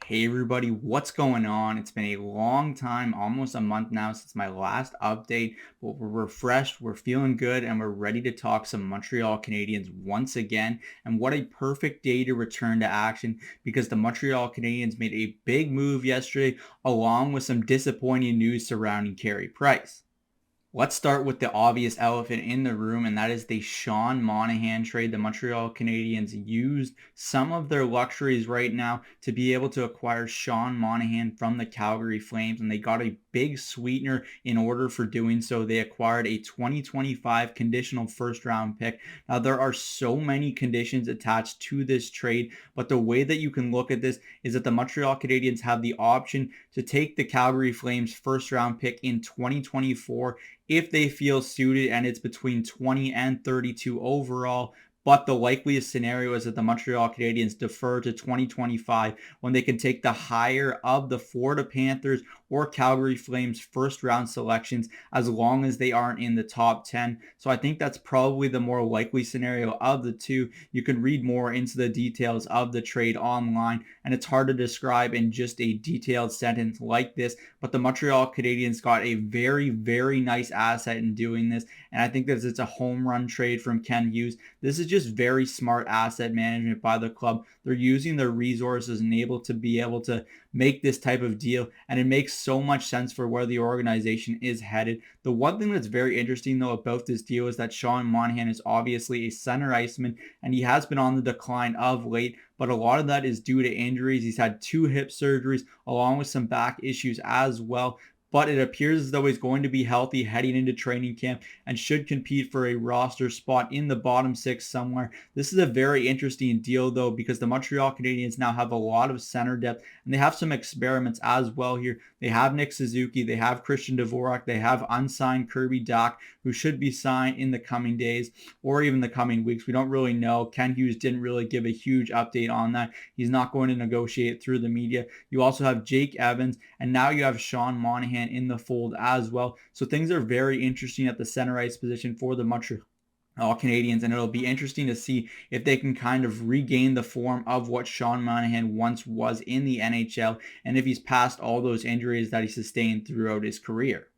Hey everybody, what's going on? It's been a long time, almost a month now since my last update, but we're refreshed, we're feeling good, and we're ready to talk some Montreal Canadiens once again. And what a perfect day to return to action because the Montreal Canadiens made a big move yesterday, along with some disappointing news surrounding Carey Price. Let's start with the obvious elephant in the room, and that is the Sean Monahan trade. The Montreal Canadiens used some of their luxuries right now to be able to acquire Sean Monahan from the Calgary Flames, and they got a big sweetener in order for doing so. They acquired a 2025 conditional first round pick. Now, there are so many conditions attached to this trade, but the way that you can look at this is that the Montreal Canadiens have the option to take the Calgary Flames first round pick in 2024 if they feel suited, and it's between 20 and 32 overall. But the likeliest scenario is that the Montreal Canadiens defer to 2025 when they can take the higher of the Florida Panthers or Calgary Flames first round selections as long as they aren't in the top 10. So I think that's probably the more likely scenario of the two. You can read more into the details of the trade online, and it's hard to describe in just a detailed sentence like this. But the Montreal Canadiens got a very, very nice asset in doing this. And I think that it's a home run trade from Ken Hughes. This is just very smart asset management by the club. They're using their resources and able to make this type of deal. And it makes so much sense for where the organization is headed. The one thing that's very interesting, though, about this deal is that Sean Monahan is obviously a center iceman, and he has been on the decline of late. But a lot of that is due to injuries. He's had 2 hip surgeries along with some back issues as well. But it appears as though he's going to be healthy heading into training camp and should compete for a roster spot in the bottom 6 somewhere. This is a very interesting deal, though, because the Montreal Canadiens now have a lot of center depth, and they have some experiments as well here. They have Nick Suzuki, they have Christian Dvorak, they have unsigned Kirby Dach, who should be signed in the coming days or even the coming weeks. We don't really know. Ken Hughes didn't really give a huge update on that. He's not going to negotiate through the media. You also have Jake Evans, and now you have Sean Monahan in the fold as well. So things are very interesting at the center ice position for the Montreal Canadiens, and it'll be interesting to see if they can kind of regain the form of what Sean Monahan once was in the NHL, and if he's past all those injuries that he sustained throughout his career.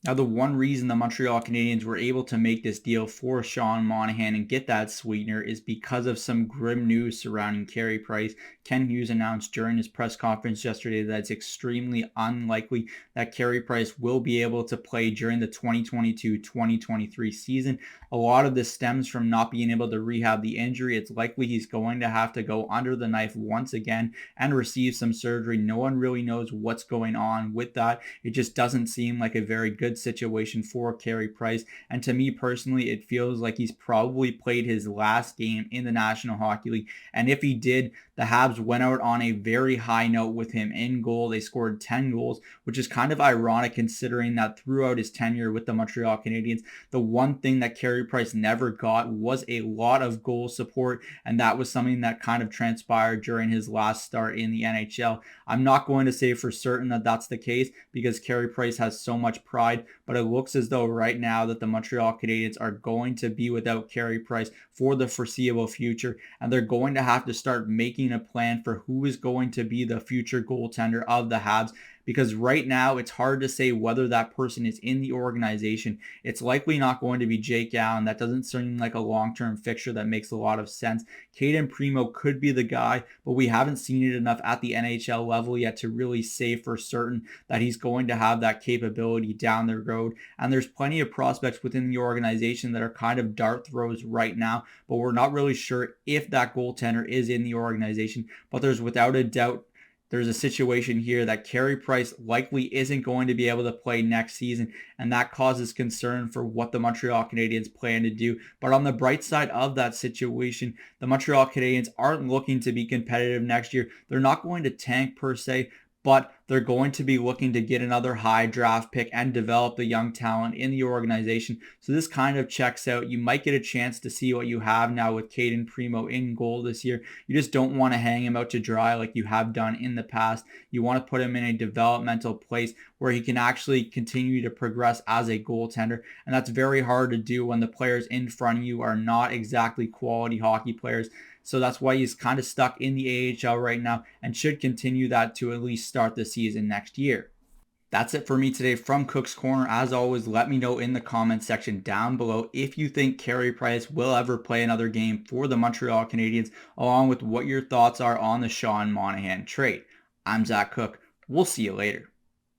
Now, the one reason the Montreal Canadiens were able to make this deal for Sean Monahan and get that sweetener is because of some grim news surrounding Carey Price. Ken Hughes announced during his press conference yesterday that it's extremely unlikely that Carey Price will be able to play during the 2022-2023 season. A lot of this stems from not being able to rehab the injury. It's likely he's going to have to go under the knife once again and receive some surgery. No one really knows what's going on with that. It just doesn't seem like a very good situation for Carey Price. And to me personally, it feels like he's probably played his last game in the National Hockey League. And if he did, the Habs went out on a very high note with him in goal. They scored 10 goals, which is kind of ironic considering that throughout his tenure with the Montreal Canadiens, the one thing that Carey Price never got was a lot of goal support, and that was something that kind of transpired during his last start in the NHL. I'm not going to say for certain that that's the case because Carey Price has so much pride, but it looks as though right now that the Montreal Canadiens are going to be without Carey Price for the foreseeable future, and they're going to have to start making a plan for who is going to be the future goaltender of the Habs, because right now it's hard to say whether that person is in the organization. It's likely not going to be Jake Allen. That doesn't seem like a long-term fixture that makes a lot of sense. Caden Primo could be the guy, but we haven't seen it enough at the NHL level yet to really say for certain that he's going to have that capability down the road. And there's plenty of prospects within the organization that are kind of dart throws right now, but we're not really sure if that goaltender is in the organization. But there's without a doubt there's a situation here that Carey Price likely isn't going to be able to play next season, and that causes concern for what the Montreal Canadiens plan to do. But on the bright side of that situation, the Montreal Canadiens aren't looking to be competitive next year. They're not going to tank per se, but they're going to be looking to get another high draft pick and develop the young talent in the organization. So this kind of checks out. You might get a chance to see what you have now with Caden Primo in goal this year. You just don't want to hang him out to dry like you have done in the past. You want to put him in a developmental place where he can actually continue to progress as a goaltender. And that's very hard to do when the players in front of you are not exactly quality hockey players. So that's why he's kind of stuck in the AHL right now and should continue that to at least start the season next year. That's it for me today from Cook's Corner. As always, let me know in the comments section down below if you think Carey Price will ever play another game for the Montreal Canadiens, along with what your thoughts are on the Sean Monahan trade. I'm Zach Cook. We'll see you later.